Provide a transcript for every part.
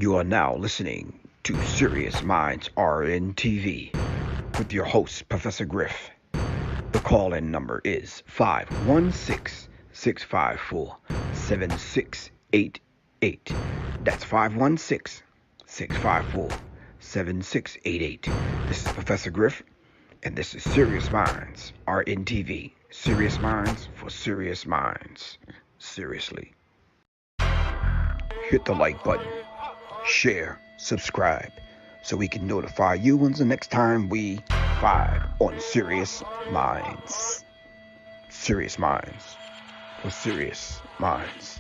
You are now listening to Serious Minds RNTV with your host, Professor Griff. The call-in number is 516-654-7688. That's 516-654-7688. This is Professor Griff, and this is Serious Minds RNTV. Serious Minds for Serious Minds. Seriously. Hit the like button, share, subscribe, so we can notify you when the next time we vibe on Serious Minds. Serious Minds for Serious Minds.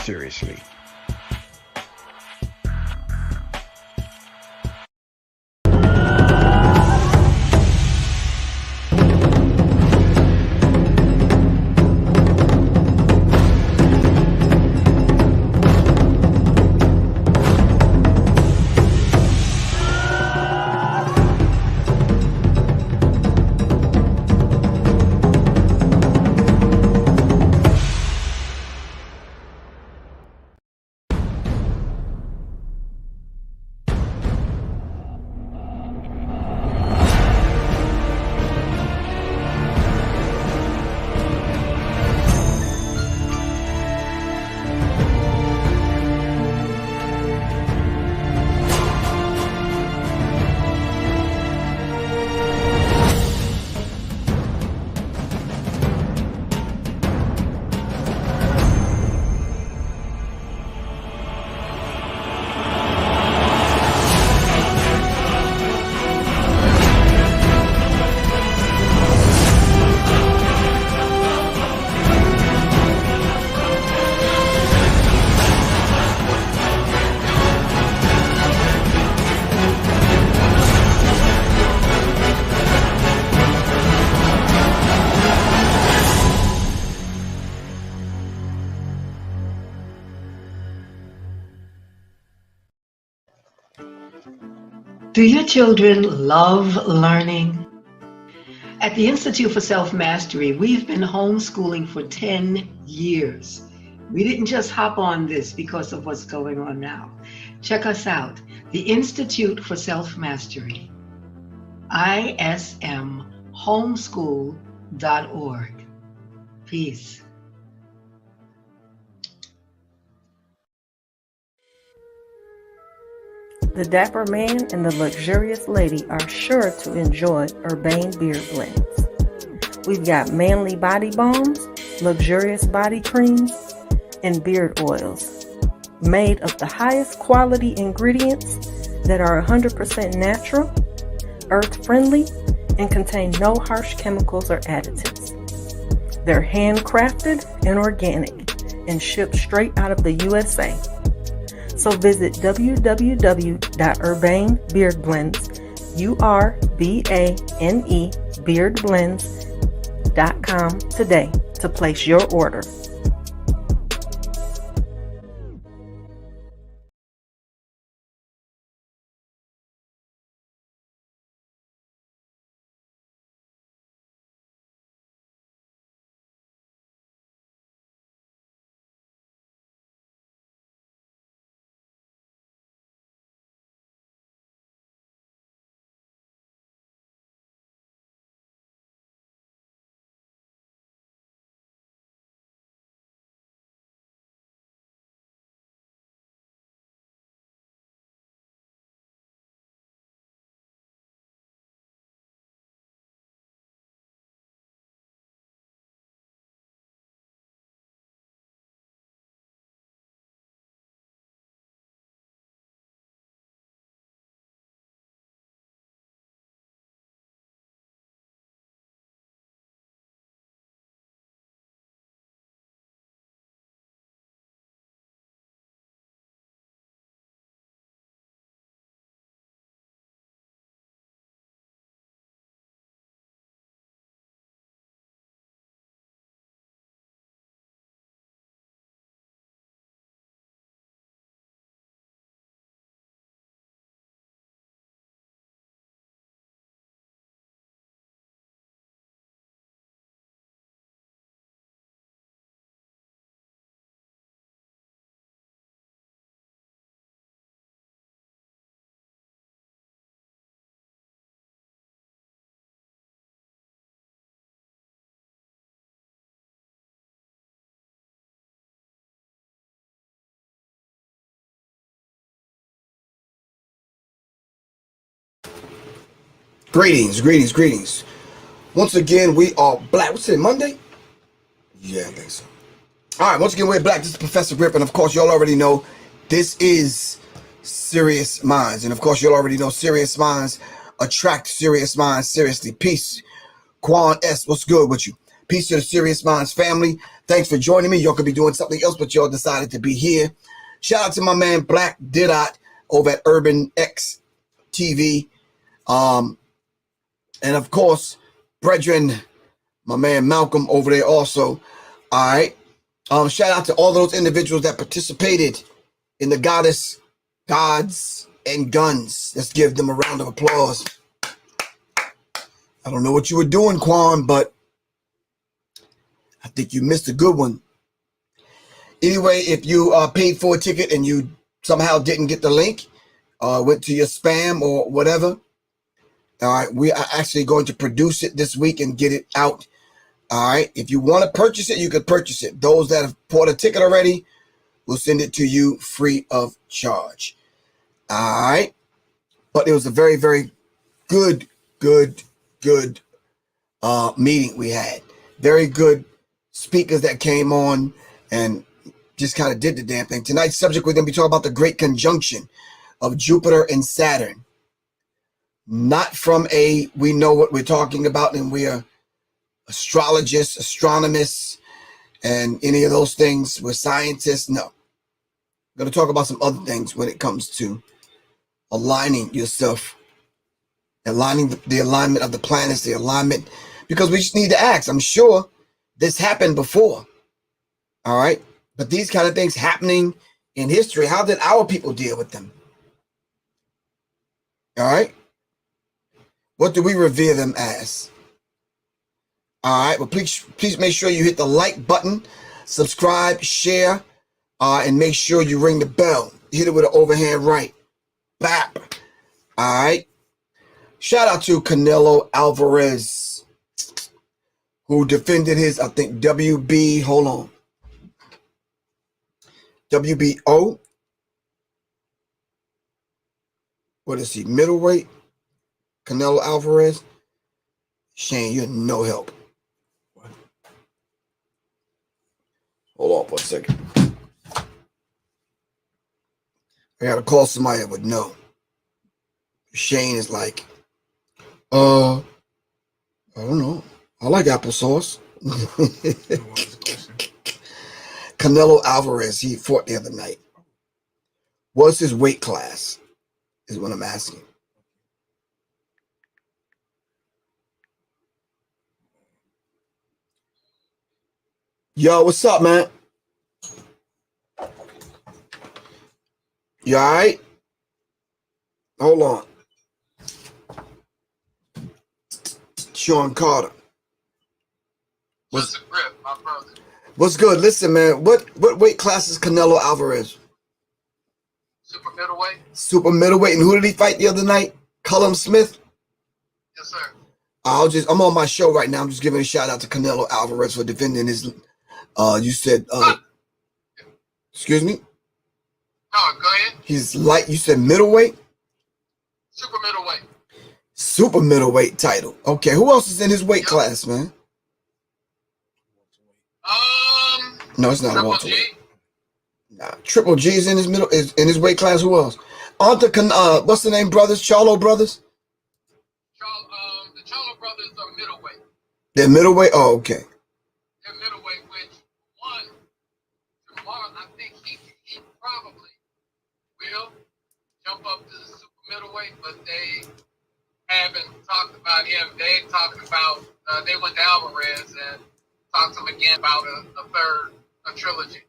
Seriously. Do your children love learning? At the Institute for Self-Mastery, we've been homeschooling for 10 years. We didn't just hop on this because of what's going on now. Check us out, the Institute for Self-Mastery, ismhomeschool.org. Peace. The dapper man and the luxurious lady are sure to enjoy R.B.G beard blends. We've got manly body balms, luxurious body creams, and beard oils made of the highest quality ingredients that are 100% natural, earth-friendly, and contain no harsh chemicals or additives. They're handcrafted and organic and shipped straight out of the USA. So visit www.rbane.beardblends, beardblends.com today to place your order. Greetings. Once again, we are black. What's it, Monday? Yeah, I think so. All right, once again, we're black. This is Professor Griff, and of course, y'all already know this is Serious Minds. And of course, you'll already know serious minds attract serious minds. Seriously, peace. Quan S, what's good with you? Peace to the Serious Minds family. Thanks for joining me. Y'all could be doing something else, but y'all decided to be here. Shout out to my man Black Didot over at Urban X TV. And of course, brethren, my man Malcolm over there also. All right. Shout out to all those individuals that participated in the Gods and Guns. Let's give them a round of applause. I don't know what you were doing, Quan, but I think you missed a good one. Anyway, if you paid for a ticket and you somehow didn't get the link, went to your spam or whatever, all right, we are actually going to produce it this week and get it out. All right, if you want to purchase it, you can purchase it. Those that have bought a ticket already, we'll send it to you free of charge. All right, but it was a very, very good meeting we had. Very good speakers that came on and just kind of did the damn thing. Tonight's subject, we're going to be talking about the great conjunction of Jupiter and Saturn. Not from we know what we're talking about and we are astrologists, astronomers, and any of those things. We're scientists. No. I'm going to talk about some other things when it comes to aligning yourself, aligning the alignment of the planets, the alignment, because we just need to ask. I'm sure this happened before. All right. But these kind of things happening in history, how did our people deal with them? All right. What do we revere them as? All right. Well, please make sure you hit the like button, subscribe, share, and make sure you ring the bell. Hit it with an overhand right. Bap. All right. Shout out to Canelo Alvarez, who defended his, I think, WBO. What is he? Middleweight? Canelo Alvarez? Shane, you're no help. Hold on for a second. I gotta call somebody that would know. Shane is like, I don't know. I like applesauce. Canelo Alvarez, he fought the other night. What's his weight class? Is what I'm asking. Yo, what's up, man? You all right? Hold on. Sean Carter. What's Griff, my brother? What's good? Listen, man. What weight class is Canelo Alvarez? Super middleweight. Super middleweight. And who did he fight the other night? Cullum Smith? Yes, sir. I'm on my show right now. I'm just giving a shout out to Canelo Alvarez for defending his you said excuse me? No, go ahead. He's light, you said middleweight? Super middleweight. Super middleweight title. Okay, who else is in his weight class, man? No, it's not a welterweight. Nah, Triple G is in his weight class. Who else? Aren't the what's the name brothers? Charlo brothers? The Charlo brothers are middleweight. They're middleweight? Oh, okay. They're middleweight, which tomorrow I think he probably will jump up to the super middleweight, but they haven't talked about him. They talking about they went to Alvarez and talked to him again about a trilogy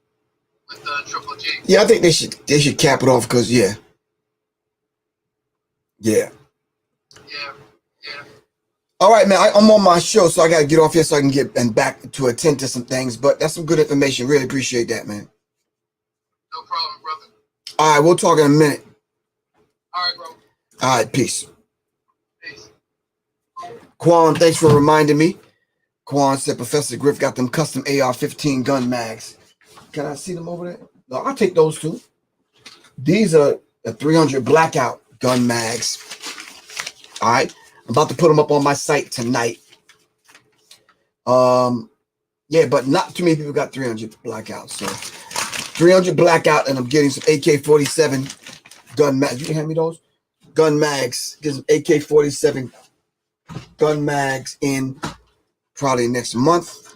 with Triple G. Yeah, I think they should cap it off because yeah. All right, man. I'm on my show, so I gotta get off here so I can get back to attend to some things. But that's some good information. Really appreciate that, man. No problem, brother. All right, we'll talk in a minute. All right, bro. All right, peace. Peace. Quan, thanks for reminding me. Quan said Professor Griff got them custom AR-15 gun mags. Can I see them over there? No, I'll take those too. These are the 300 blackout gun mags. All right. I'm about to put them up on my site tonight. Yeah, but not too many people got 300 blackout. So 300 blackout, and I'm getting some AK-47 gun mags. You can hand me those gun mags. Get some AK-47 gun mags in probably next month.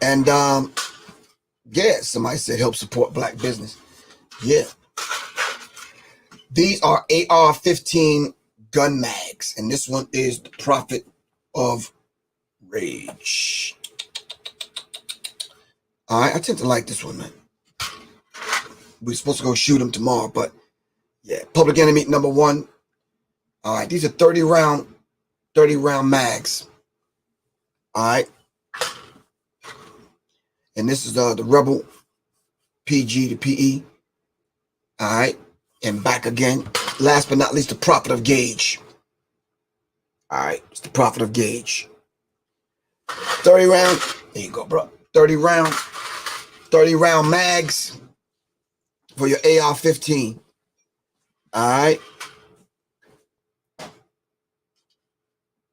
And yeah, somebody said help support black business. Yeah. These are AR-15 gun mags, and this one is the Prophet of Rage. All right, I tend to like this one, man. We're supposed to go shoot him tomorrow, but yeah, Public Enemy #1. All right, these are 30 round mags. All right, and this is the Rebel PG to PE. All right, and back again. Last but not least, the Prophet of Gage. All right, it's the Prophet of Gage. 30 round. There you go, bro. 30 round mags for your AR-15. All right.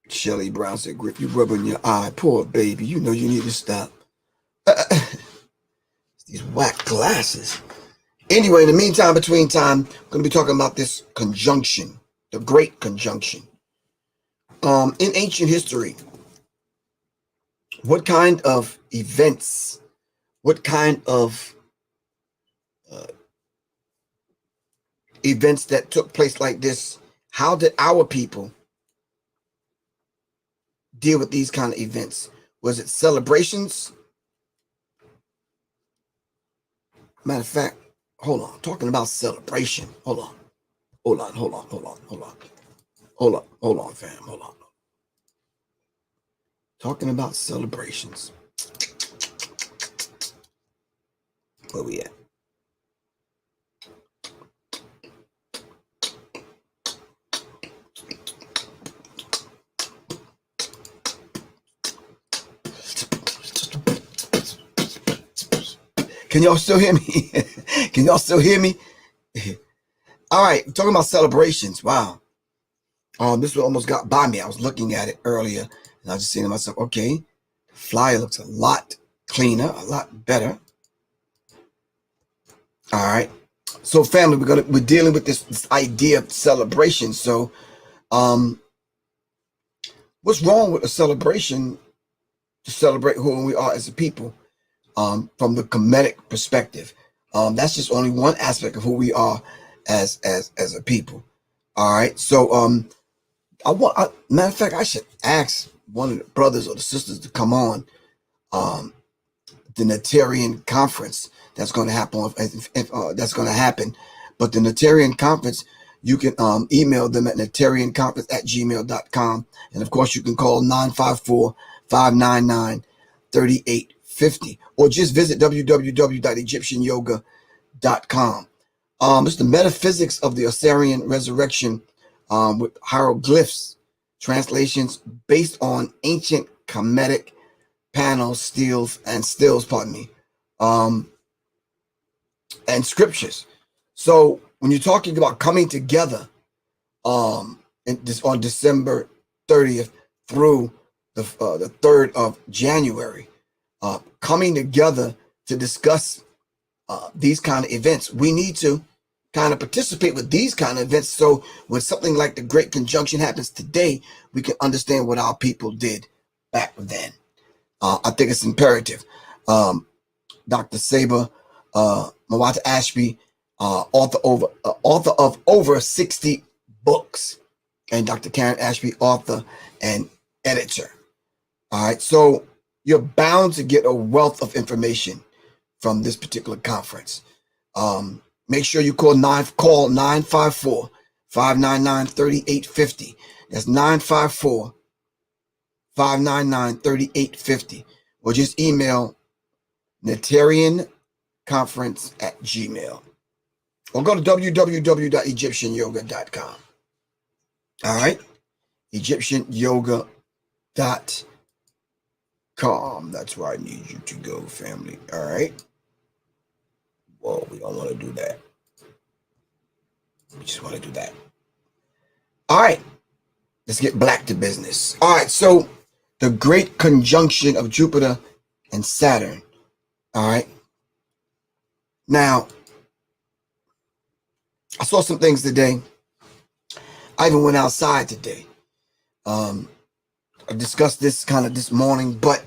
Shelly Brown said, Griff, you rubbing your eye. Poor baby. You know you need to stop. These whack glasses. Anyway, in the meantime, between time, I'm going to be talking about this conjunction, the Great Conjunction. In ancient history, what kind of events, what kind of events that took place like this, how did our people deal with these kind of events? Was it celebrations? Matter of fact, hold on. Talking about celebration. Hold on, fam. Hold on. Talking about celebrations. Where we at? Can y'all still hear me? Can y'all still hear me? All right, talking about celebrations. Wow. This one almost got by me. I was looking at it earlier, and I was just saying to myself, okay, the flyer looks a lot cleaner, a lot better. All right. So, family, we're dealing with this idea of celebration. So, what's wrong with a celebration to celebrate who we are as a people? From the comedic perspective, that's just only one aspect of who we are as a people. All right. So, matter of fact, I should ask one of the brothers or the sisters to come on the Natarian conference that's going to happen. That's going to happen. But the Natarian conference, you can email them at natarianconference@gmail.com. And of course, you can call 954-599-3850 or just visit www.egyptianyoga.com. It's the metaphysics of the Osirian resurrection with hieroglyphs, translations based on ancient Kemetic panels, stills, and scriptures. So when you're talking about coming together on December 30th through the 3rd of January, coming together to discuss these kind of events, we need to kind of participate with these kind of events. So when something like the Great Conjunction happens today, we can understand what our people did back then. I think it's imperative. Dr. Saber, Mawata Ashby, author of over 60 books, and Dr. Karen Ashby, author and editor. All right, so you're bound to get a wealth of information from this particular conference. Make sure you call 954-599-3850. That's 954-599-3850. Or just email natarianconference@gmail. Or go to www.egyptianyoga.com. All right? egyptianyoga.com. That's where I need you to go, family. All right? Whoa, we don't want to do that. We just want to do that. All right, let's get back to business. All right, so the great conjunction of Jupiter and Saturn. All right. Now, I saw some things today. I even went outside today. I discussed this kind of this morning, but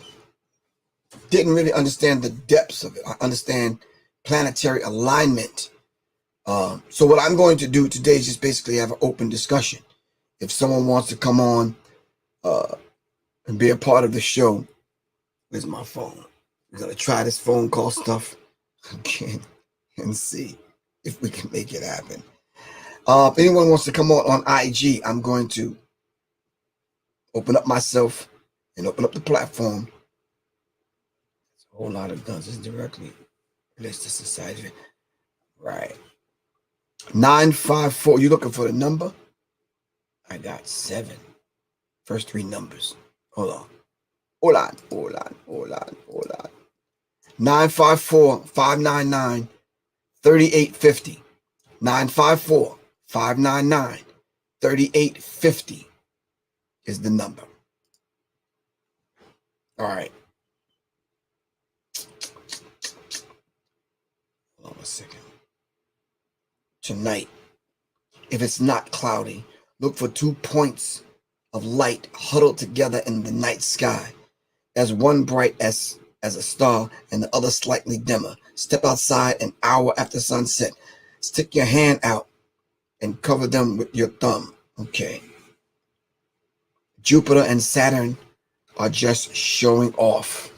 didn't really understand the depths of it. I understand planetary alignment. So what I'm going to do today is just basically have an open discussion. If someone wants to come on and be a part of the show, where's my phone? We're going to try this phone call stuff again and see if we can make it happen. If anyone wants to come on IG, I'm going to open up myself and open up the platform. It's a whole lot of guns. This directly relates to society. Right. 954. You looking for the number? I got 7. First 3 numbers. Hold on. Hold on. 954-599-3850. 954-599-3850 is the number. All right. Hold on a second. Tonight, if it's not cloudy, look for 2 points of light huddled together in the night sky, as one bright as a star and the other slightly dimmer. Step outside an hour after sunset. Stick your hand out and cover them with your thumb. Okay. Jupiter and Saturn are just showing off.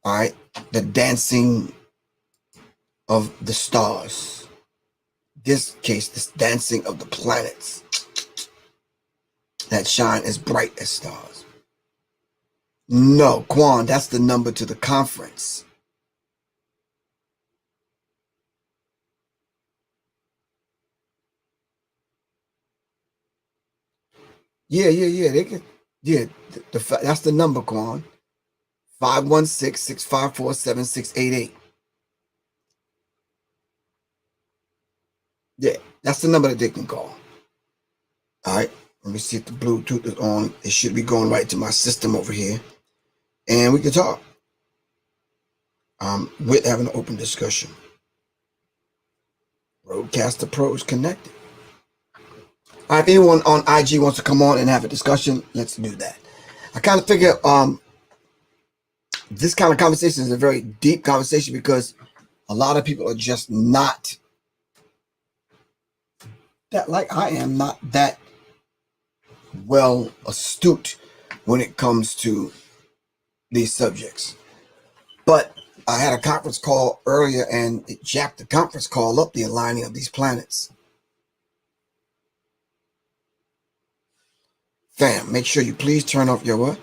All right. The dancing of the stars. This case, this dancing of the planets that shine as bright as stars. No, Quan, that's the number to the conference. Yeah. They can. Yeah, that's the number, Quan. 516-654-7688. Yeah, that's the number that they can call. All right. Let me see if the Bluetooth is on. It should be going right to my system over here. And we can talk. We're having an open discussion. Roadcaster Pros connected. All right, if anyone on IG wants to come on and have a discussion, let's do that. I kind of figure this kind of conversation is a very deep conversation because a lot of people are just not that, like I am, not that well astute when it comes to these subjects. But I had a conference call earlier and it jacked the conference call up, the aligning of these planets. Fam, make sure you please turn off your what?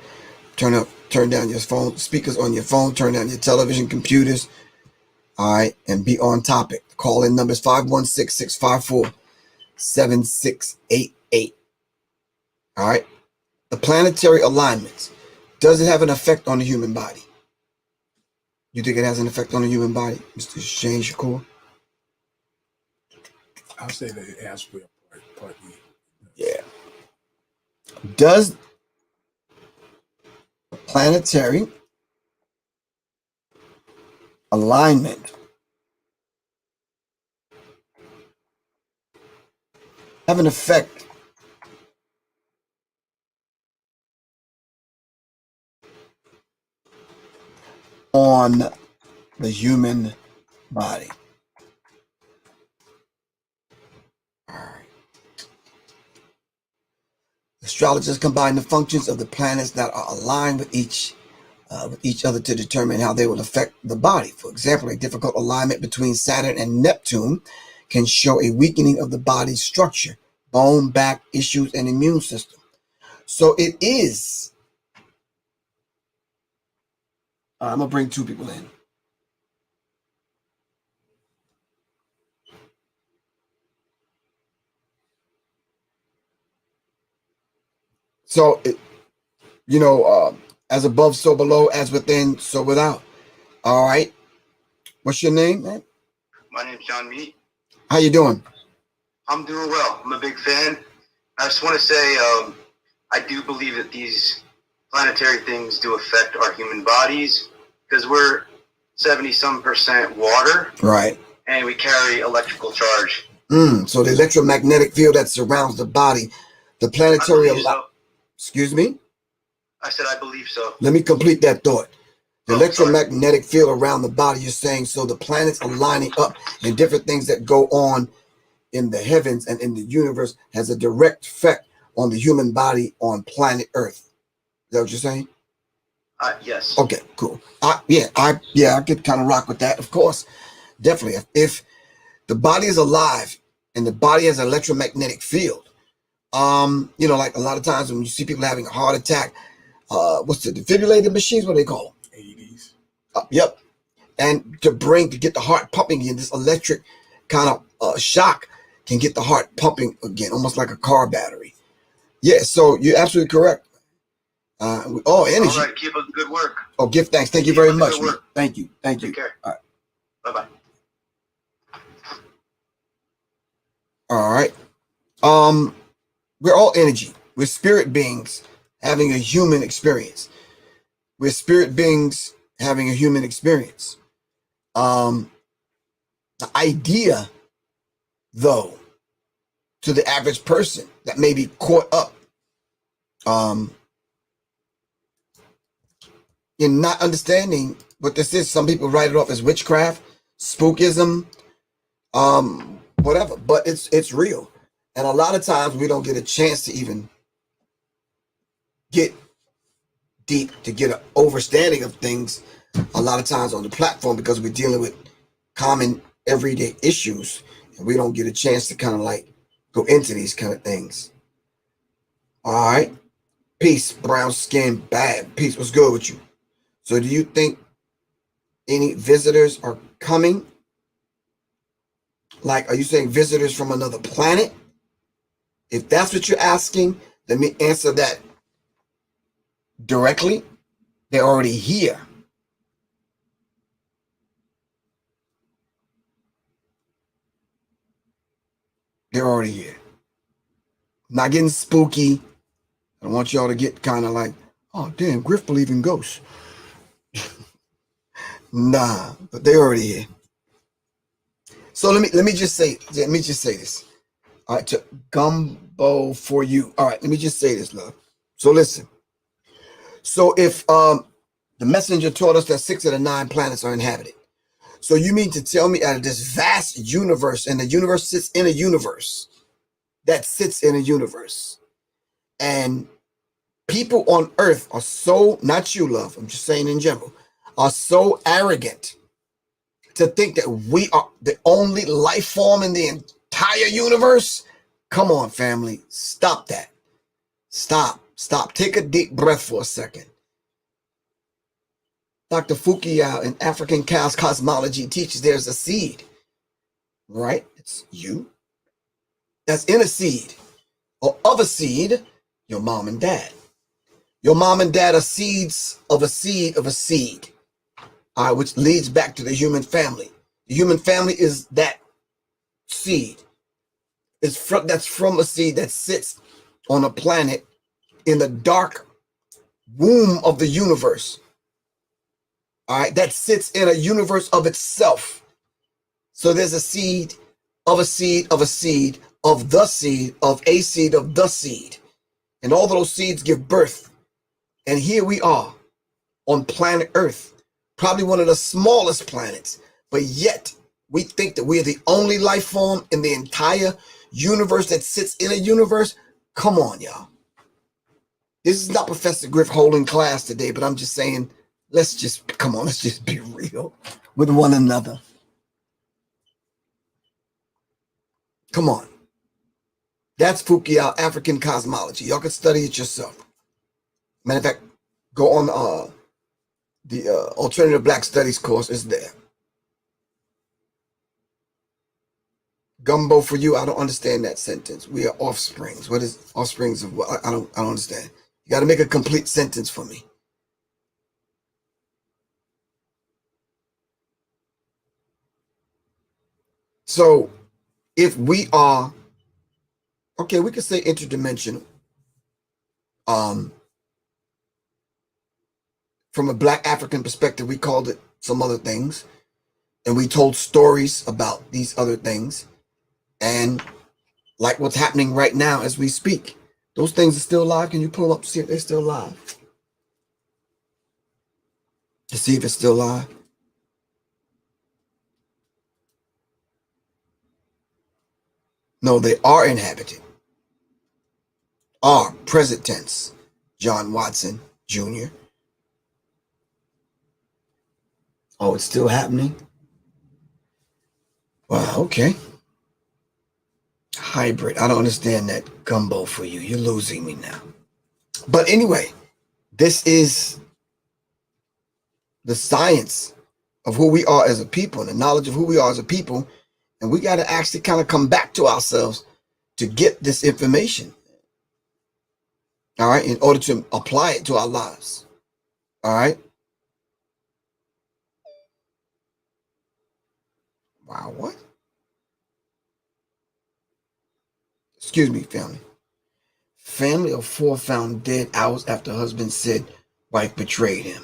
Turn down your phone, speakers on your phone, turn down your television, computers. All right, and be on topic. Call in numbers 516-654-7688. All right. The planetary alignments. Does it have an effect on the human body? You think it has an effect on the human body, Mr. Shane Shakur? I'll say that it has for part E. Yeah. Does planetary alignment have an effect on the human body? All right. Astrologers combine the functions of the planets that are aligned with each other to determine how they will affect the body. For example, a difficult alignment between Saturn and Neptune can show a weakening of the body's structure, bone, back issues, and immune system. So it is. I'm going to bring 2 people in. So, as above, so below, as within, so without. All right. What's your name, man? My name's John Meat. How you doing? I'm doing well. I'm a big fan. I just want to say I do believe that these planetary things do affect our human bodies because we're 70-some% water. Right. And we carry electrical charge. So the electromagnetic field that surrounds the body, the planetary... Excuse me? I said I believe so. Let me complete that thought. The electromagnetic field around the body, you're saying, so the planets are lining up and different things that go on in the heavens and in the universe has a direct effect on the human body on planet Earth. Is that what you're saying? Yes. Okay, cool. I could kind of rock with that. Of course, definitely. If the body is alive and the body has an electromagnetic field, like a lot of times when you see people having a heart attack, what's the defibrillator machines? What do they call them? AEDs. Yep. And to get the heart pumping again, this electric kind of shock can get the heart pumping again, almost like a car battery. Yeah, so you're absolutely correct. Energy. All right, keep up the good work. Oh, give thanks. Thank you very much, man. Thank you. Take care. All right. Bye-bye. All right. We're all energy. We're spirit beings having a human experience. We're spirit beings having a human experience. The idea, though, to the average person that may be caught up in not understanding what this is. Some people write it off as witchcraft, spookism, whatever, but it's real. And a lot of times we don't get a chance to even get deep, to get an understanding of things a lot of times on the platform because we're dealing with common everyday issues and we don't get a chance to kind of like go into these kind of things. All right. Peace, brown skin, bad. Peace, what's good with you? So do you think any visitors are coming? Like, are you saying visitors from another planet? If that's what you're asking, let me answer that directly. They're already here. They're already here. Not getting spooky. I don't want y'all to get kind of like, oh, damn, Griff believe in ghosts. Nah, but they're already here. So let me just say this. All right, to gumbo for you. All right, let me just say this, love. So listen. So if the messenger taught us that 6 of the 9 planets are inhabited. So you mean to tell me out of this vast universe, and the universe sits in a universe that sits in a universe, and people on Earth are so, not you, love, I'm just saying in general, are so arrogant to think that we are the only life form in the entire universe? Come on, family. Stop that. Stop. Take a deep breath for a second. Dr. Fukuyama in African Chaos Cosmology teaches there's a seed, right? It's you. That's in a seed, or of a seed, your mom and dad. Your mom and dad are seeds of a seed of a seed, which leads back to the human family. The human family is that seed. That's from a seed that sits on a planet in the dark womb of the universe. All right, that sits in a universe of itself. So there's a seed of a seed of a seed of the seed of a seed of the seed. And all those seeds give birth. And here we are on planet Earth, probably one of the smallest planets, but yet we think that we are the only life form in the entire universe that sits in a universe. Come on, y'all. This is not Professor Griff holding class today, but I'm just saying, let's just be real with one another. Come on. That's Fukuyama, African Cosmology. Y'all can study it yourself. Matter of fact, go on the Alternative Black Studies course. Is there. Gumbo for you, I don't understand that sentence. We are offsprings. What is offsprings of what? I don't understand. You got to make a complete sentence for me. So if we are Okay, we could say interdimensional. From a Black African perspective, we called it some other things, and we told stories about these other things, and like what's happening right now as we speak, those things are still live. Can you pull up to see if they're still live? To see if it's still live. No, they are inhabited. Are present tense. John Watson Jr. Oh, it's still happening? Wow, okay. Hybrid. I don't understand that gumbo for you. You're losing me now. But anyway, this is the science of who we are as a people and the knowledge of who we are as a people. And we got to actually kind of come back to ourselves to get this information. All right, in order to apply it to our lives. All right. Wow, what? Excuse me, family. Family of 4 found dead hours after husband said wife betrayed him.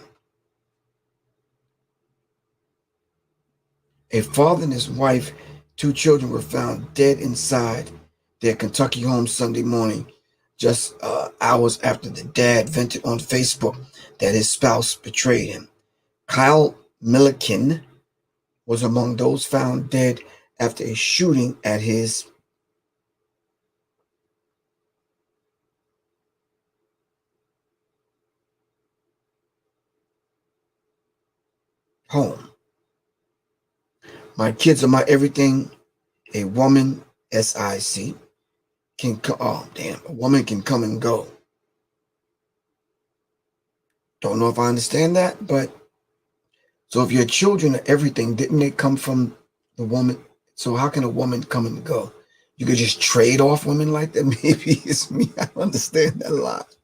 A father and his wife, 2 children were found dead inside their Kentucky home Sunday morning, just hours after the dad vented on Facebook that his spouse betrayed him. Kyle Milliken was among those found dead after a shooting at his home. My kids are my everything. A woman, SIC, can come. Oh, damn. A woman can come and go. Don't know if I understand that, but so if your children are everything, didn't they come from the woman? So how can a woman come and go? You could just trade off women like that? Maybe it's me. I don't understand that a lot.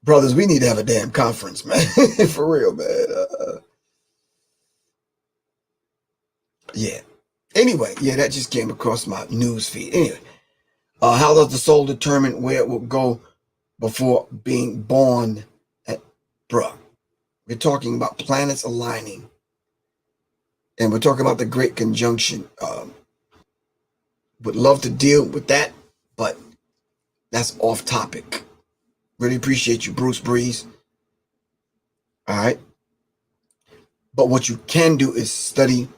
Brothers, we need to have a damn conference, man. For real, man. Yeah. Anyway, yeah, that just came across my news feed. Anyway, how does the soul determine where it will go before being born? Bruh, we're talking about planets aligning, and we're talking about the Great Conjunction. Would love to deal with that, but that's off topic. Really appreciate you, Bruce Breeze. All right. But what you can do is study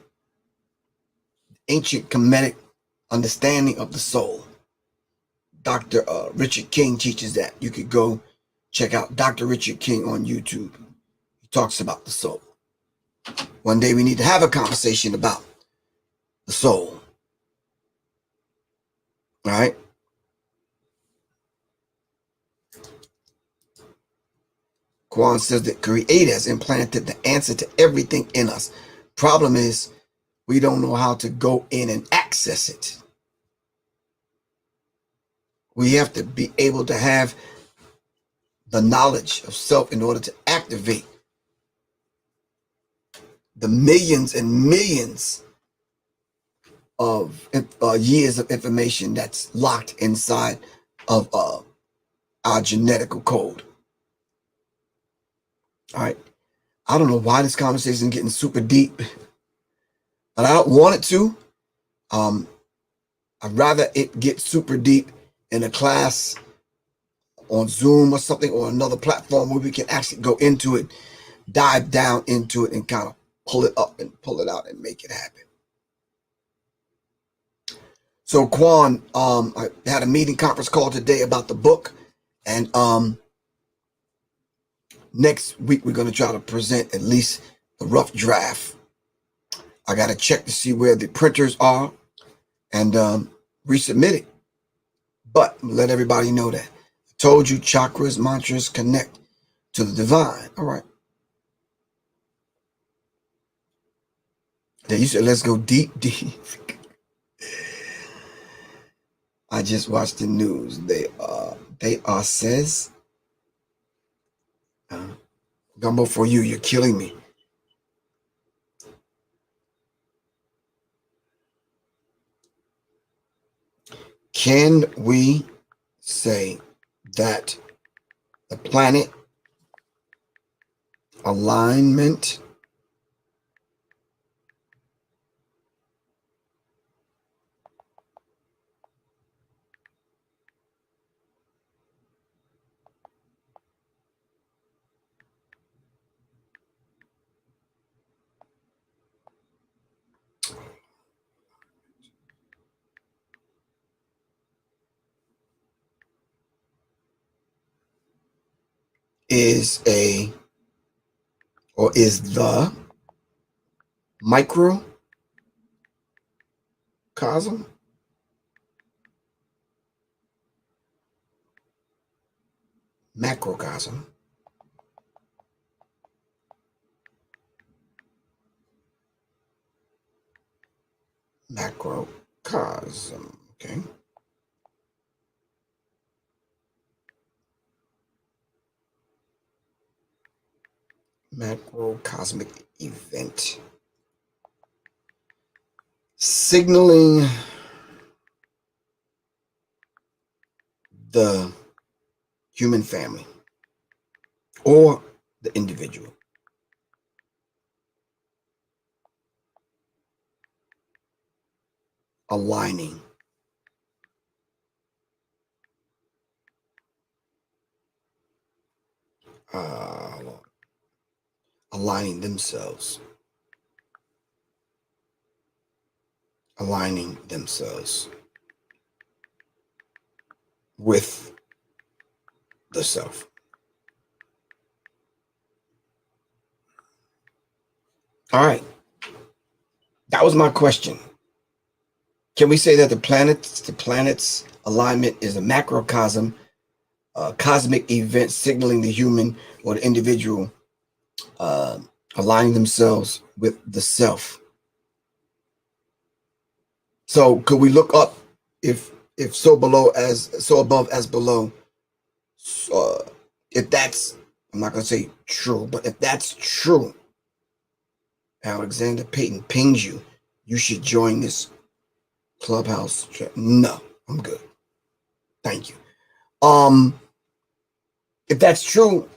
ancient Kemetic understanding of the soul. Dr. Richard King teaches that. You could go check out Dr. Richard King on YouTube. He talks about the soul. One day we need to have a conversation about the soul. All right. Kwan says that Creator has implanted the answer to everything in us. Problem is, we don't know how to go in and access it. We have to be able to have the knowledge of self in order to activate the millions and millions of years of information that's locked inside of our genetical code. All right. I don't know why this conversation is getting super deep, but I don't want it to. I'd rather it get super deep in a class on Zoom or something, or another platform where we can actually go into it, dive down into it, and kind of pull it up and pull it out and make it happen. So Quan, I had a meeting conference call today about the book, and next week we're going to try to present at least the rough draft. I got to check to see where the printers are and resubmit it. But let everybody know that. I told you chakras, mantras connect to the divine. All right. Then you said, let's go deep, deep. I just watched the news. They are says, Gumbo for you, you're killing me. can we say that the planet alignment is the microcosm, macrocosm, macrocosm, okay? Macrocosmic event signaling the human family or the individual. Aligning aligning themselves with the self. All right, that was my question. Can we say that the planet's alignment is a macrocosm, a cosmic event signaling the human or the individual aligning themselves with the self? So could we look up if so above as below? If that's, I'm not going to say true, but if that's true, Alexander Payton pings you, you should join this clubhouse. No, I'm good. Thank you. If that's true,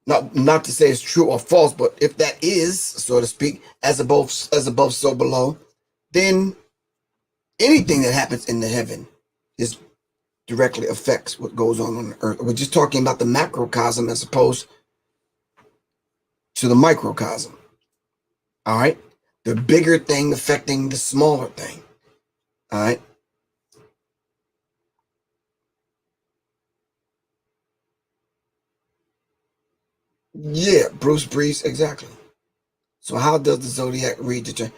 not to say it's true or false, but if that is, so to speak, as above, so below, then anything that happens in the heaven is directly affects what goes on the earth. We're just talking about the macrocosm as opposed to the microcosm. All right, the bigger thing affecting the smaller thing. All right. Yeah, Bruce Brees, exactly. So how does the zodiac read the?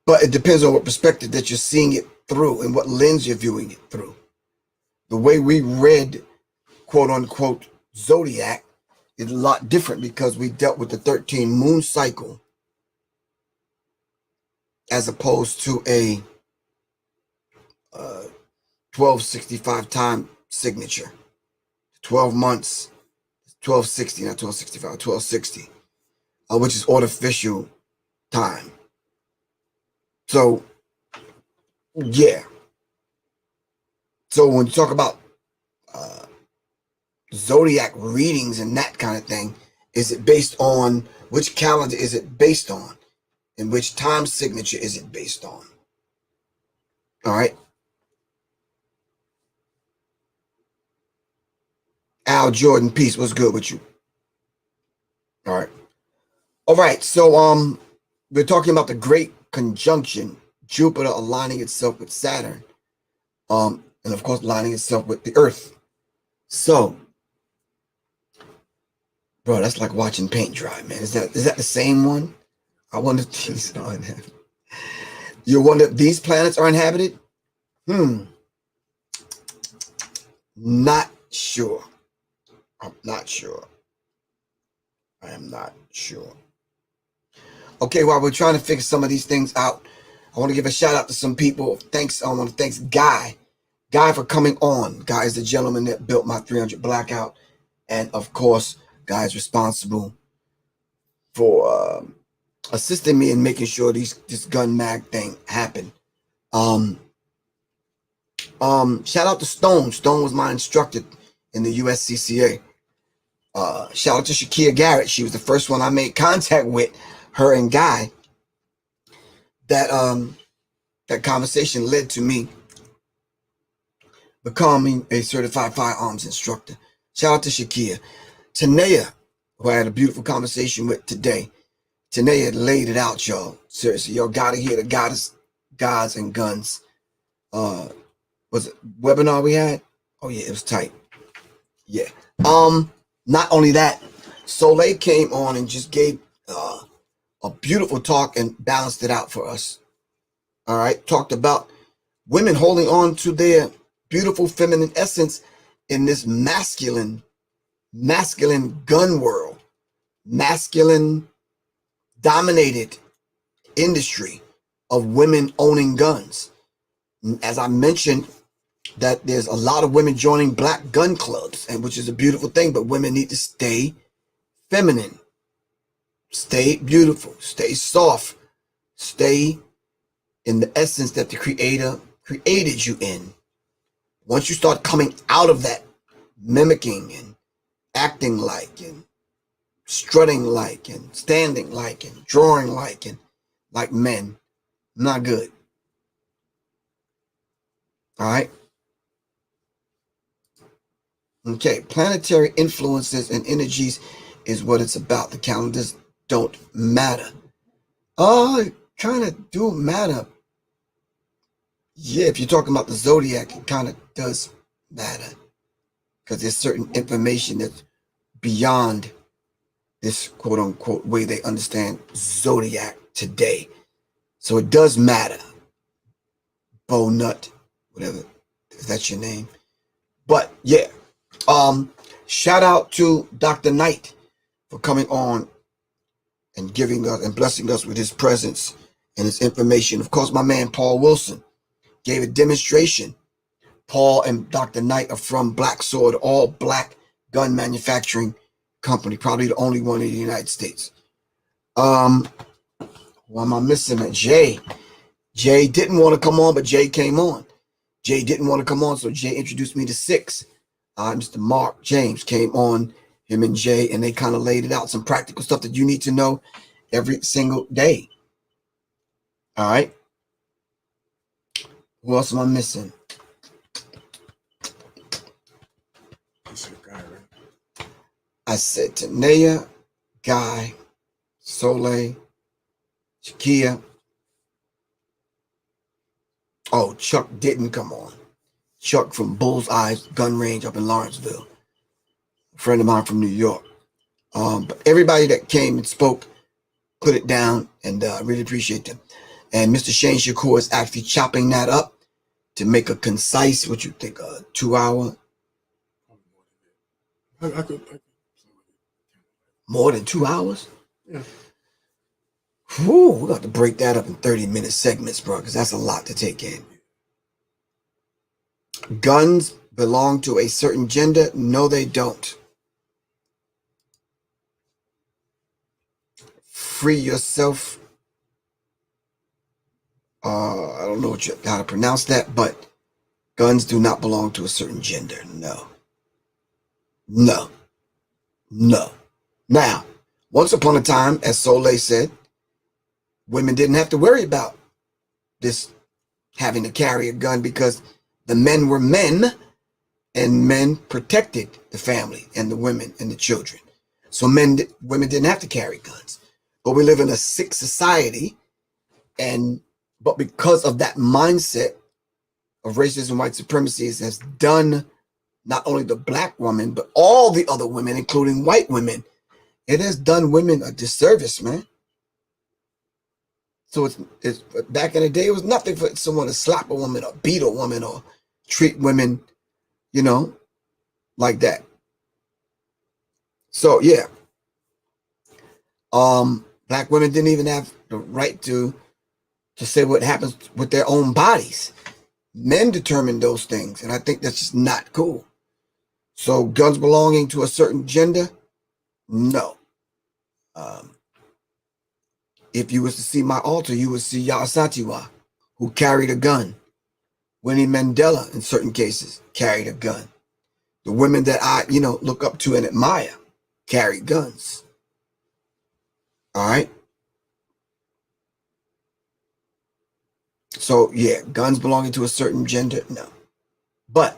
But it depends on what perspective that you're seeing it through and what lens you're viewing it through. The way we read, quote unquote, zodiac is a lot different because we dealt with the 13 moon cycle as opposed to a 1265 time signature. 12 months, 1260, not 1265, 1260, which is artificial time. So, yeah. So when you talk about zodiac readings and that kind of thing, is it based on which calendar is it based on? And which time signature is it based on? All right. Al Jordan, peace. What's good with you? All right. All right. So we're talking about the great conjunction, Jupiter aligning itself with Saturn. And of course aligning itself with the Earth. So, bro, that's like watching paint dry, man. Is that the same one? I wonder if these are inhabited. You wonder if these planets are inhabited? Not sure. I'm not sure. I am not sure. Okay, while we're trying to figure some of these things out, I want to give a shout out to some people. Thanks. I want to thank Guy for coming on. Guy is the gentleman that built my 300 blackout. And of course, Guy is responsible for assisting me in making sure this gun mag thing happened. Shout out to Stone. Stone was my instructor in the USCCA. Shout out to Shakia Garrett. She was the first one I made contact with, her and Guy. That conversation led to me becoming a certified firearms instructor. Shout out to Shakia. Tanea, who I had a beautiful conversation with today. Tanea laid it out, y'all. Seriously, y'all gotta hear the Gods and Guns. Was it webinar we had? Oh yeah, it was tight. Yeah. Not only that, Soleil came on and just gave a beautiful talk and balanced it out for us. All right, talked about women holding on to their beautiful feminine essence in this masculine gun world, masculine dominated industry of women owning guns. As I mentioned, that there's a lot of women joining black gun clubs, and which is a beautiful thing, but women need to stay feminine, stay beautiful, stay soft, stay in the essence that the Creator created you in. Once you start coming out of that, mimicking and acting like and strutting like and standing like and drawing like and like men, not good. All right. Okay, planetary influences and energies is what it's about. The calendars don't matter. It kind of do matter. Yeah, if you're talking about the zodiac, it kind of does matter. Because there's certain information that's beyond this quote unquote way they understand zodiac today. So it does matter. Bo Nut, whatever, if that's your name. But yeah. Shout out to Dr. Knight for coming on and giving us and blessing us with his presence and his information. Of course, my man Paul Wilson gave a demonstration. Paul and Dr. Knight are from Black Sword, all black gun manufacturing company, probably the only one in the United States. Who am I missing? Jay. Jay didn't want to come on, but Jay came on. Jay didn't want to come on, so Jay introduced me to Six. Mr. Mark James came on, him and Jay, and they kind of laid it out, some practical stuff that you need to know every single day. All right. Who else am I missing? I said Tanea, Guy, Soleil, Shakia. Oh, Chuck didn't come on. Chuck from Bullseye Gun Range up in Lawrenceville. A friend of mine from New York. But everybody that came and spoke, put it down, and I really appreciate them. And Mr. Shane Shakur is actually chopping that up to make a concise, what you think, 2 hour? I could. More than 2 hours? Yeah. Whew, we're going to break that up in 30-minute segments, bro, because that's a lot to take in. Guns belong to a certain gender? No, they don't. Free yourself. I don't know how to pronounce that, but guns do not belong to a certain gender. No. No. No. Now, once upon a time, as Soleil said, women didn't have to worry about this having to carry a gun because the men were men and men protected the family and the women and the children. So women didn't have to carry guns. But we live in a sick society, but because of that mindset of racism, white supremacy has done not only the black woman, but all the other women, including white women, it has done women a disservice, man. So it's back in the day, it was nothing for someone to slap a woman or beat a woman or treat women, like that. So yeah. Black women didn't even have the right to say what happens with their own bodies. Men determine those things, and I think that's just not cool. So guns belonging to a certain gender? No. If you was to see my altar, you would see Yasatiwa, who carried a gun. Winnie Mandela, in certain cases, carried a gun. The women that I, look up to and admire carried guns. All right. So, yeah, guns belonging to a certain gender, no. But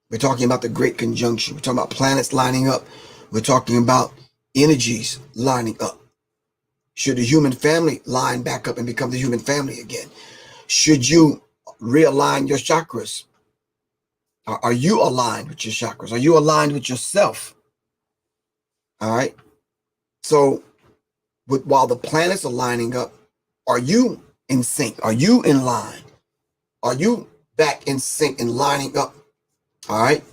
we're talking about the Great Conjunction. We're talking about planets lining up. We're talking about energies lining up. Should the human family line back up and become the human family again? Should you realign your chakras? Are you aligned with your chakras? Are you aligned with yourself? All right. So while the planets are lining up, are you in sync? Are you in line? Are you back in sync and lining up? All right.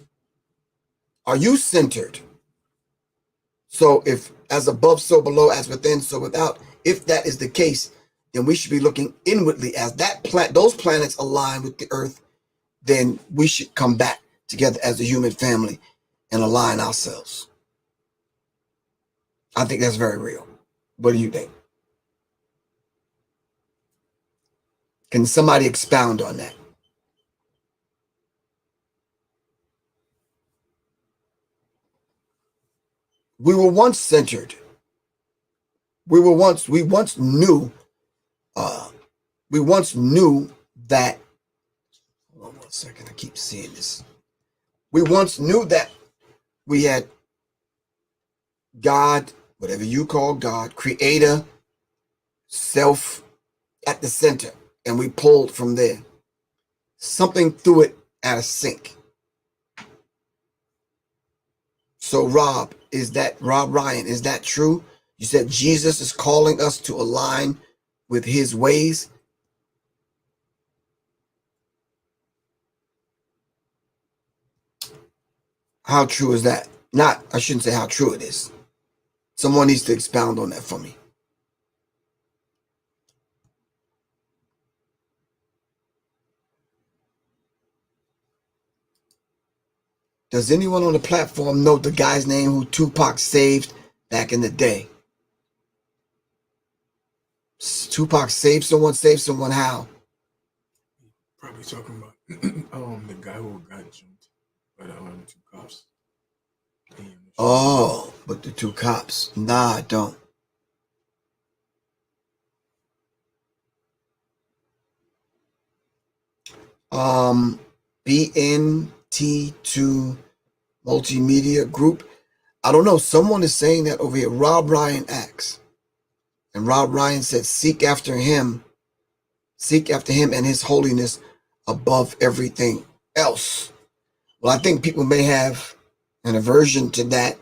Are you centered? So if as above, so below, as within, so without, if that is the case, then we should be looking inwardly as those planets align with the earth, then we should come back together as a human family and align ourselves. I think that's very real. What do you think? Can somebody expound on that? We were once centered. We once knew that, hold on 1 second, I keep seeing this. We once knew that we had God, whatever you call God, creator, self at the center, and we pulled from there. Something threw it out of sync. So Rob Ryan, is that true? You said Jesus is calling us to align with his ways. How true is that? I shouldn't say how true it is. Someone needs to expound on that for me. Does anyone on the platform know the guy's name who Tupac saved back in the day? Tupac saved someone how? Probably talking about the guy who got jumped by the 2 cops. Oh, but the 2 cops. Nah, I don't. BNT2 Multimedia Group. I don't know. Someone is saying that over here. Rob Ryan asks. And Rob Ryan said, seek after him and his holiness above everything else. Well, I think people may have an aversion to that.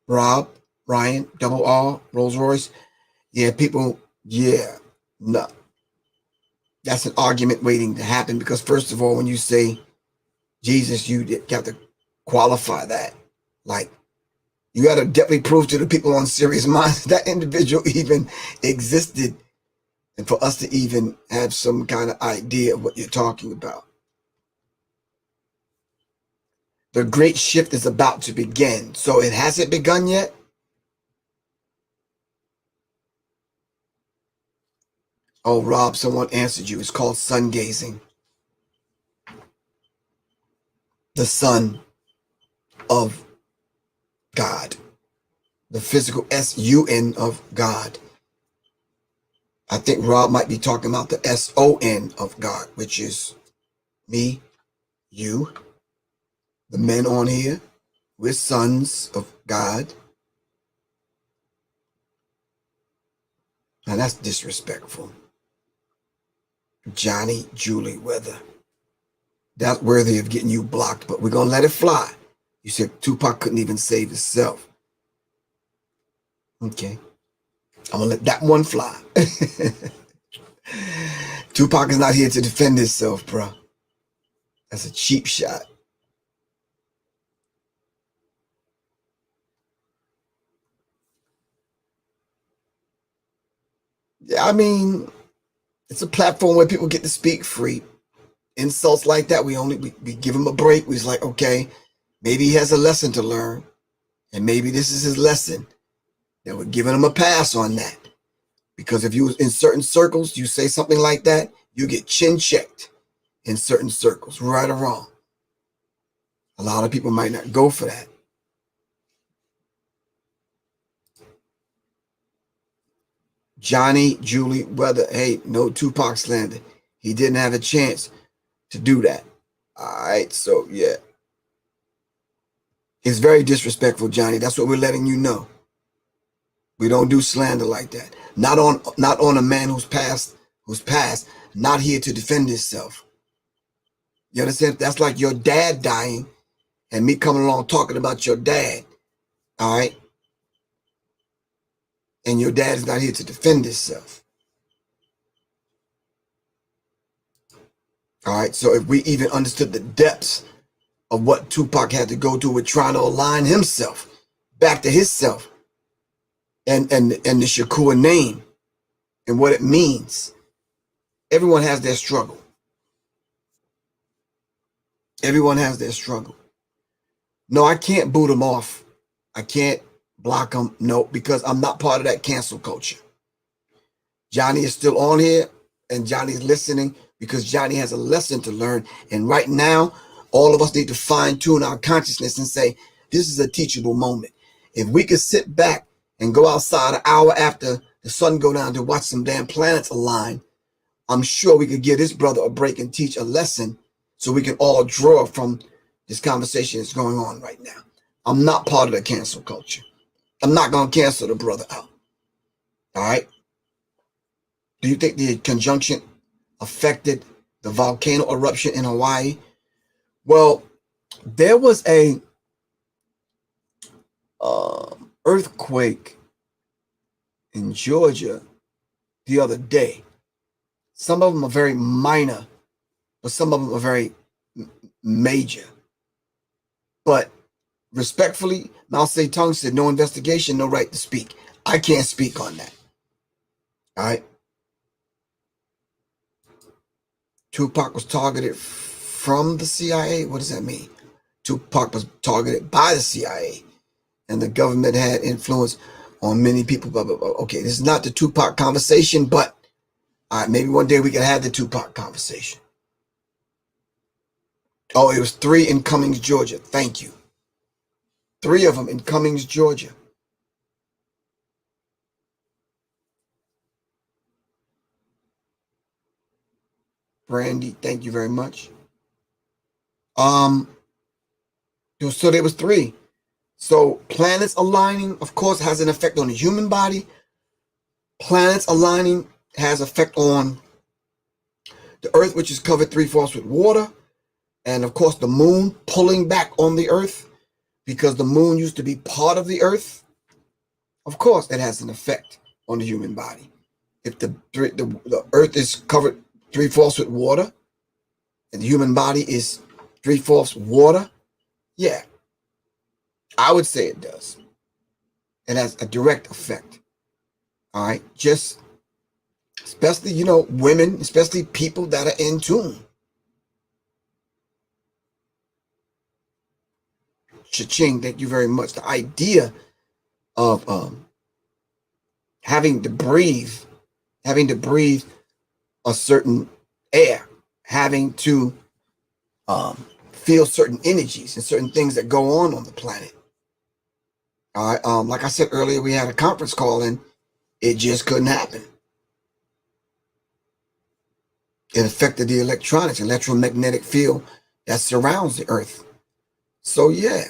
Rob Ryan, double R, Rolls Royce. Yeah, no. That's an argument waiting to happen because, first of all, when you say Jesus, you got to qualify that. Like, you got to definitely prove to the people on Serious Minds that individual even existed, and for us to even have some kind of idea of what you're talking about. The great shift is about to begin. So it hasn't begun yet? Oh, Rob, someone answered you. It's called sun gazing. The Son of God. The physical S-U-N of God. I think Rob might be talking about the S-O-N of God, which is me, you, the men on here. We're sons of God. Now that's disrespectful. Johnny Julie Weather. That's worthy of getting you blocked, but we're going to let it fly. You said Tupac couldn't even save himself. Okay. I'm going to let that one fly. Tupac is not here to defend himself, bro. That's a cheap shot. Yeah, I mean, it's a platform where people get to speak free. Insults like that, we give him a break. We're like, okay, maybe he has a lesson to learn, and maybe this is his lesson. That we're giving him a pass on that. Because if you in certain circles, you say something like that, you get chin checked. in certain circles, right or wrong. A lot of people might not go for that. Johnny, Julie, whether, hey, no Tupac slander. He didn't have a chance to do that. All right, so yeah. It's very disrespectful, Johnny. That's what we're letting you know. We don't do slander like that. Not on a man who's passed, not here to defend himself. You understand? That's like your dad dying and me coming along talking about your dad. All right? And your dad is not here to defend himself. All right? So if we even understood the depths of what Tupac had to go through with trying to align himself back to himself and the Shakur name and what it means. Everyone has their struggle. Everyone has their struggle. No, I can't boot them off. I can't block them. No, because I'm not part of that cancel culture. Johnny is still on here and Johnny's listening because Johnny has a lesson to learn. And right now, all of us need to fine tune our consciousness and say, this is a teachable moment. If we could sit back and go outside an hour after the sun go down to watch some damn planets align, I'm sure we could give this brother a break and teach a lesson so we can all draw from this conversation that's going on right now. I'm not part of the cancel culture. I'm not going to cancel the brother out. All right? Do you think the conjunction affected the volcano eruption in Hawaii? Well, there was a earthquake in Georgia the other day. Some of them are very minor, but some of them are very major. But respectfully, Mao Zedong said, no investigation, no right to speak. I can't speak on that. All right? Tupac was targeted from the CIA. What does that mean? Tupac was targeted by the CIA, and the government had influence on many people. Blah, blah, blah. Okay, this is not the Tupac conversation, but all right, maybe one day we can have the Tupac conversation. Oh, it was 3 in Cummings, Georgia. Thank you. 3 of them in Cummings, Georgia. Brandy, thank you very much. So there was 3. So planets aligning, of course, has an effect on the human body. Planets aligning has effect on the earth, which is covered 3/4 with water. And of course, the moon pulling back on the earth because the moon used to be part of the earth. Of course, that has an effect on the human body. If the earth is covered 3/4 with water and the human body is 3/4 water, yeah, I would say it does. It has a direct effect. All right, just especially, women, especially people that are in tune. Cha-ching, thank you very much. The idea of having to breathe a certain air, having to feel certain energies and certain things that go on the planet. All right, like I said earlier, we had a conference call and it just couldn't happen. It affected the electronics, electromagnetic field that surrounds the earth. So yeah.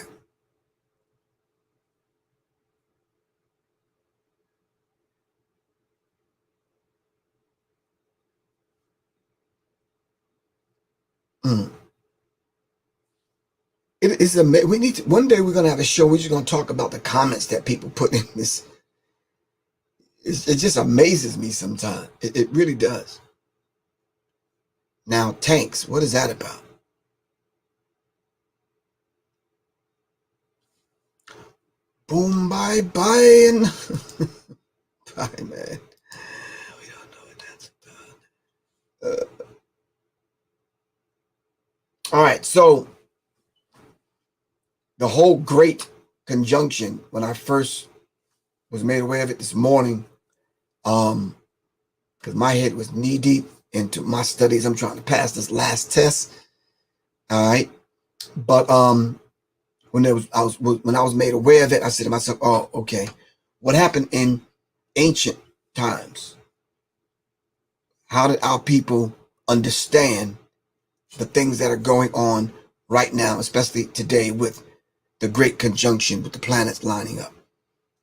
It is amazing. We need to, one day we're going to have a show. We're just going to talk about the comments that people put in this. It just amazes me sometimes. It really does. Now, tanks, what is that about? Boom, bye, bye, and bye, man. We don't know what that's about. All right, so the whole great conjunction, when I first was made aware of it this morning, because my head was knee deep into my studies. I'm trying to pass this last test. All right. But when I was made aware of it, I said to myself, oh, okay, what happened in ancient times? How did our people understand the things that are going on right now, especially today with the great conjunction with the planets lining up?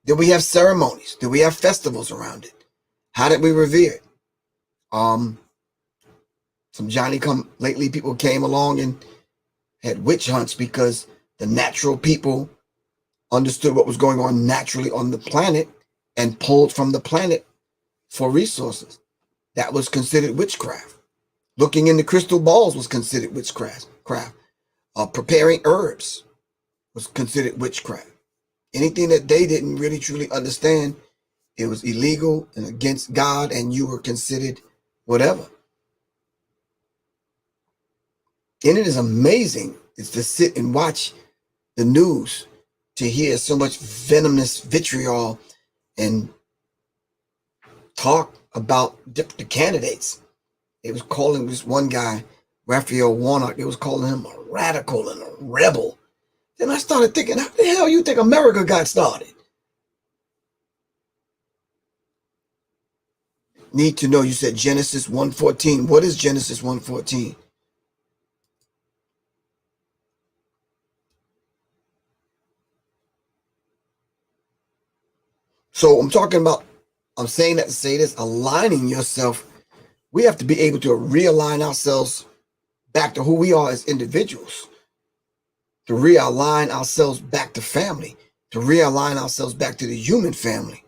Did we have ceremonies? Did we have festivals around it? How did we revere it? Some Johnny-come-lately people came along and had witch hunts because the natural people understood what was going on naturally on the planet and pulled from the planet for resources. That was considered witchcraft. Looking in the crystal balls was considered witchcraft. Preparing herbs was considered witchcraft. Anything that they didn't really truly understand, it was illegal and against God, and you were considered whatever. And it is amazing is to sit and watch the news to hear so much venomous vitriol and talk about the candidates. It was calling this one guy, Raphael Warnock, it was calling him a radical and a rebel. Then I started thinking, how the hell you think America got started? Need to know, you said Genesis 1:14. What is Genesis 1:14? So I'm saying that to say this, aligning yourself. We have to be able to realign ourselves back to who we are as individuals, to realign ourselves back to family, to realign ourselves back to the human family.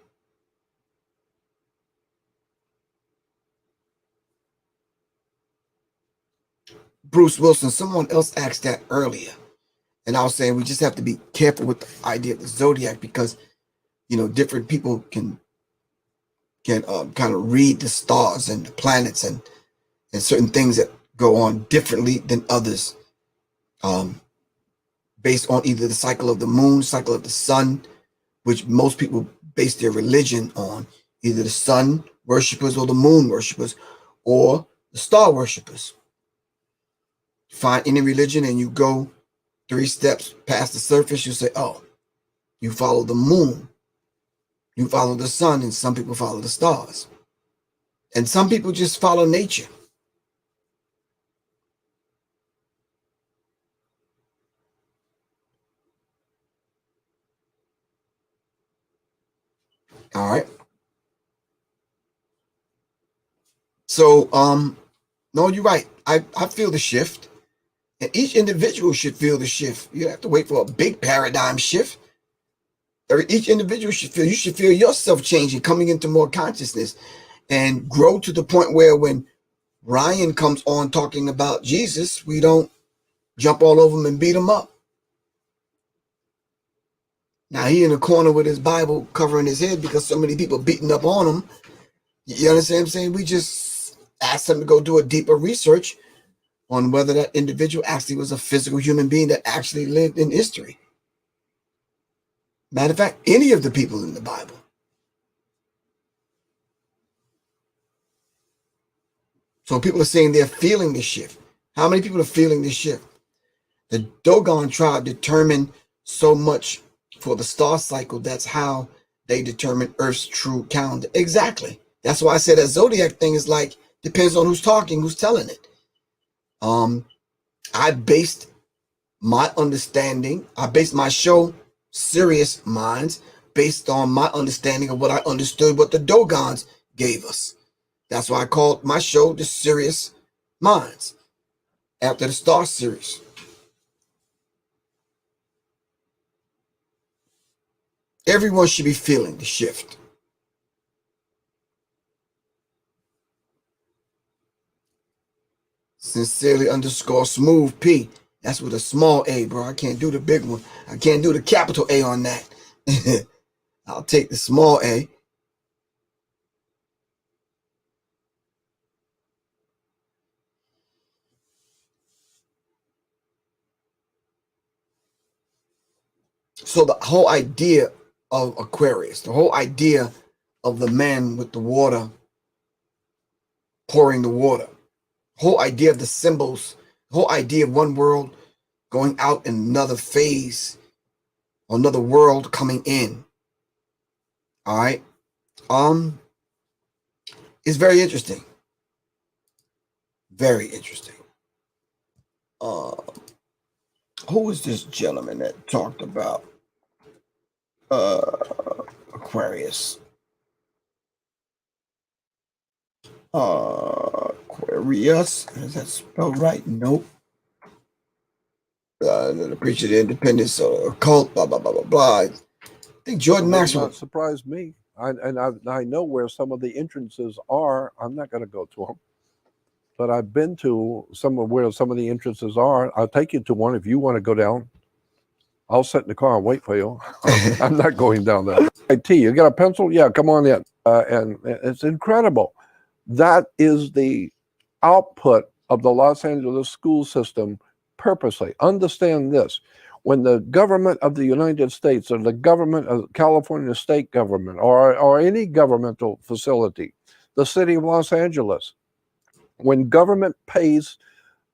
Bruce Wilson, someone else asked that earlier. And I was saying we just have to be careful with the idea of the zodiac because, different people can kind of read the stars and the planets and certain things that go on differently than others, based on either the cycle of the moon, cycle of the sun, which most people base their religion on, either the sun worshippers or the moon worshippers or the star worshippers. Find any religion and you go 3 steps past the surface, you say, oh, you follow the moon, you follow the sun, and some people follow the stars. And some people just follow nature. All right. So, no, you're right. I feel the shift. And each individual should feel the shift. You don't have to wait for a big paradigm shift. Each individual should feel yourself changing, coming into more consciousness and grow to the point where when Ryan comes on talking about Jesus, we don't jump all over him and beat him up. Now he in the corner with his Bible covering his head because so many people beating up on him. You understand what I'm saying? We just asked him to go do a deeper research on whether that individual actually was a physical human being that actually lived in history. Matter of fact, any of the people in the Bible. So people are saying they're feeling the shift. How many people are feeling the shift? The Dogon tribe determined so much for the star cycle. That's how they determine Earth's true calendar. Exactly. That's why I said that zodiac thing is like, depends on who's talking, who's telling it. I based my understanding, I based my show, Serious Minds, based on my understanding of what I understood what the Dogons gave us. That's why I called my show The Serious Minds, after the Star Series. Everyone should be feeling the shift. Sincerely _smooth P. That's with a small a, bro. I can't do the big one. I can't do the capital A on that. I'll take the small a. So the whole idea of Aquarius, the whole idea of the man with the water pouring the water. Whole idea of the symbols, whole idea of one world going out in another phase, or another world coming in. All right. It's very interesting. Very interesting. Who is this gentleman that talked about Aquarius? Aquarius, is that spelled right? Nope. The preacher of the independence occult, blah blah blah blah blah. I think Jordan Maxwell. Not surprise me. I know where some of the entrances are. I'm not going to go to them, but I've been to some of where some of the entrances are. I'll take you to one if you want to go down. I'll sit in the car and wait for you. I'm not going down there. IT, you got a pencil? Yeah, come on in. And it's incredible. That is the output of the Los Angeles school system purposely. Understand this. When the government of the United States or the government of California state government or any governmental facility, the city of Los Angeles, when government pays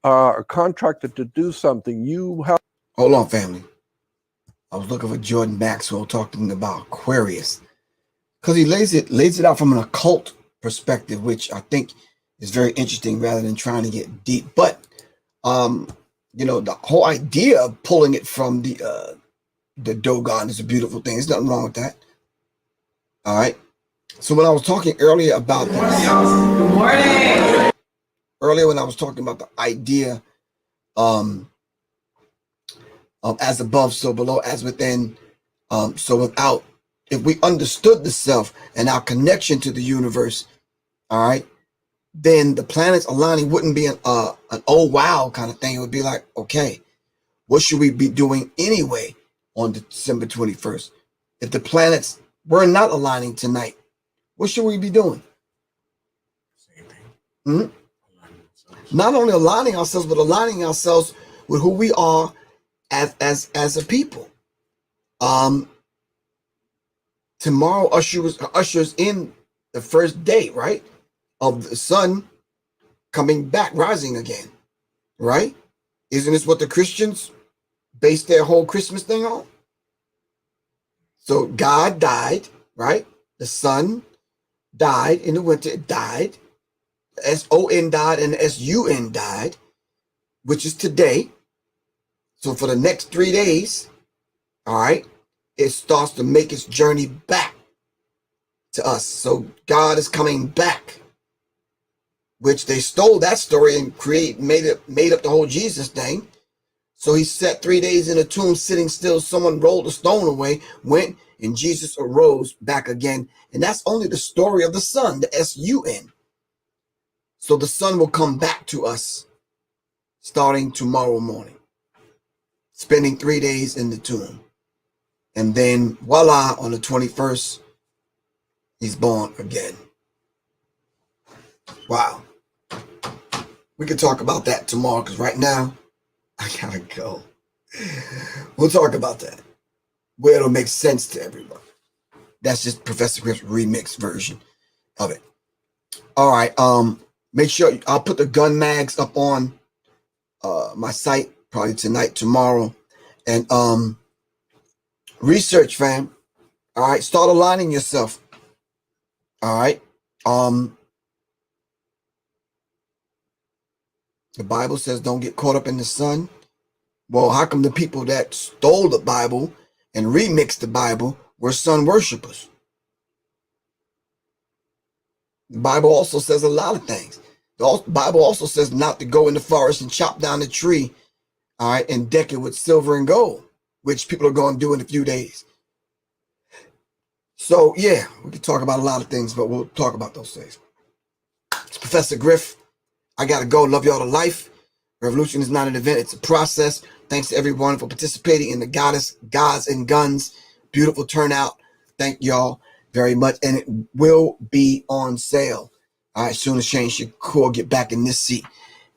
a contractor to do something, you have... Hold on, family. I was looking for Jordan Maxwell talking about Aquarius, because he lays it out from an occult perspective, which I think is very interesting rather than trying to get deep. But you know, the whole idea of pulling it from the Dogon is a beautiful thing. There's nothing wrong with that. All right. So when I was talking earlier about this, Good morning. Earlier when I was talking about the idea as above, so below, as within, so without, if we understood the self and our connection to the universe, all right, then the planets aligning wouldn't be an oh wow kind of thing. It would be like, okay, what should we be doing anyway on December 21st? If the planets were not aligning tonight, what should we be doing? Same thing. Not only aligning ourselves, but aligning ourselves with who we are as a people. Tomorrow ushers in the first day, right, of the sun coming back, rising again, right? Isn't this what the Christians base their whole Christmas thing on? So God died, right? The sun died in the winter, it died. S-O-N died and S-U-N died, which is today. So for the next 3 days, all right, it starts to make its journey back to us. So God is coming back, which they stole that story and made up the whole Jesus thing. So he sat 3 days in a tomb sitting still. Someone rolled a stone away, went, and Jesus arose back again. And that's only the story of the sun, the S-U-N. So the sun will come back to us starting tomorrow morning, spending 3 days in the tomb. And then voila, on the 21st, he's born again. Wow. We can talk about that tomorrow, because right now, I gotta go. We'll talk about that, where it'll make sense to everyone. That's just Professor Griff's remix version of it. All right. Make sure I'll put the gun mags up on my site probably tonight, tomorrow, and research, fam. All right, start aligning yourself. All right. The Bible says don't get caught up in the sun. Well, how come the people that stole the Bible and remixed the Bible were sun worshipers? The Bible also says a lot of things. The Bible also says not to go in the forest and chop down the tree, all right, and deck it with silver and gold, which people are going to do in a few days. So, yeah, we can talk about a lot of things, but we'll talk about those things. It's Professor Griff. I got to go. Love y'all to life. Revolution is not an event. It's a process. Thanks to everyone for participating in the Gods and Guns. Beautiful turnout. Thank y'all very much. And it will be on sale. All right, as soon as Shane Shakur get back in this seat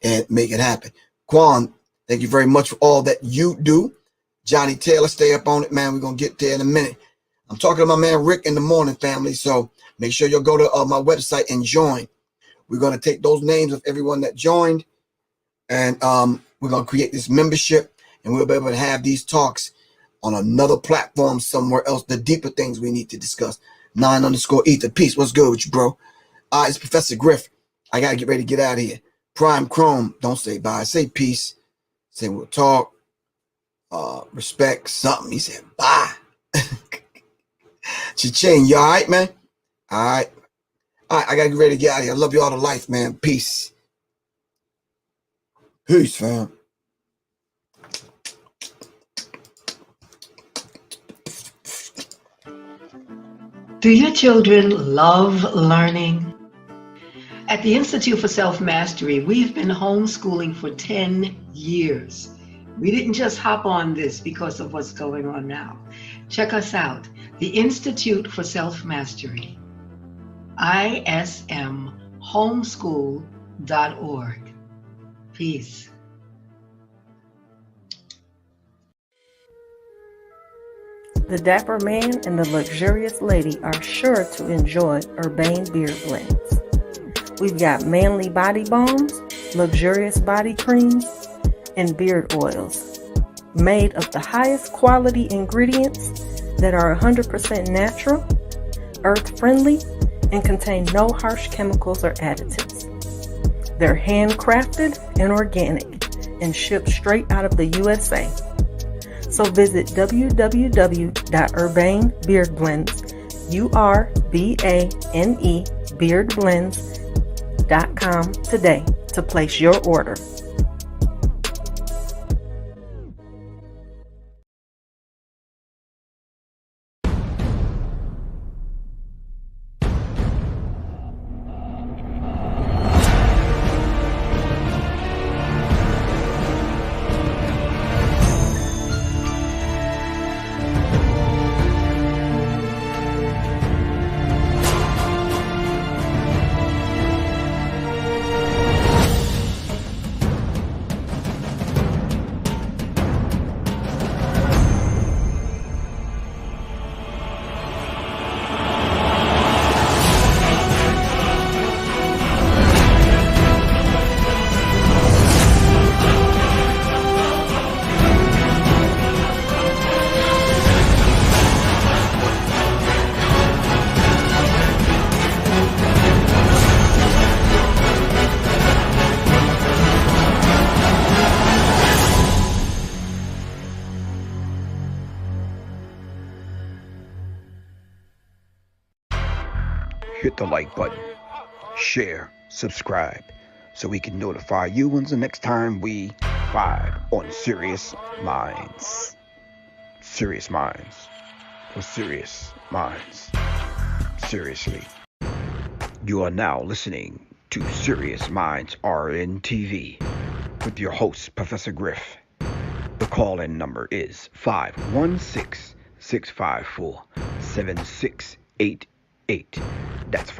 and make it happen. Quan, thank you very much for all that you do. Johnny Taylor, stay up on it, man. We're going to get there in a minute. I'm talking to my man Rick in the morning, family. So make sure you'll go to my website and join. We're going to take those names of everyone that joined, and we're going to create this membership, and we'll be able to have these talks on another platform somewhere else, the deeper things we need to discuss. 9_ether. Peace. What's good with you, bro? It's Professor Griff. I got to get ready to get out of here. Prime Chrome. Don't say bye. Say peace. Say we'll talk. Respect something. He said bye. Cha-ching. You all right, man? All right. I got to get ready to get out of here. I love you all to life, man. Peace. Peace, fam. Do your children love learning? At the Institute for Self-Mastery, we've been homeschooling for 10 years. We didn't just hop on this because of what's going on now. Check us out, the Institute for Self-Mastery, ismhomeschool.org. Peace. The dapper man and the luxurious lady are sure to enjoy Urbane beard blends. We've got manly body balms, luxurious body creams, and beard oils made of the highest quality ingredients that are 100% natural, earth-friendly, and contain no harsh chemicals or additives. They're handcrafted and organic and shipped straight out of the USA. So visit www.urbanebeardblends, beardblends.com today to place your order. Hit the like button, share, subscribe, so we can notify you when the next time we vibe on Serious Minds. Serious Minds. For serious minds. Seriously. You are now listening to Serious Minds RNTV with your host, Professor Griff. The call-in number is 516-654-7688. That's 5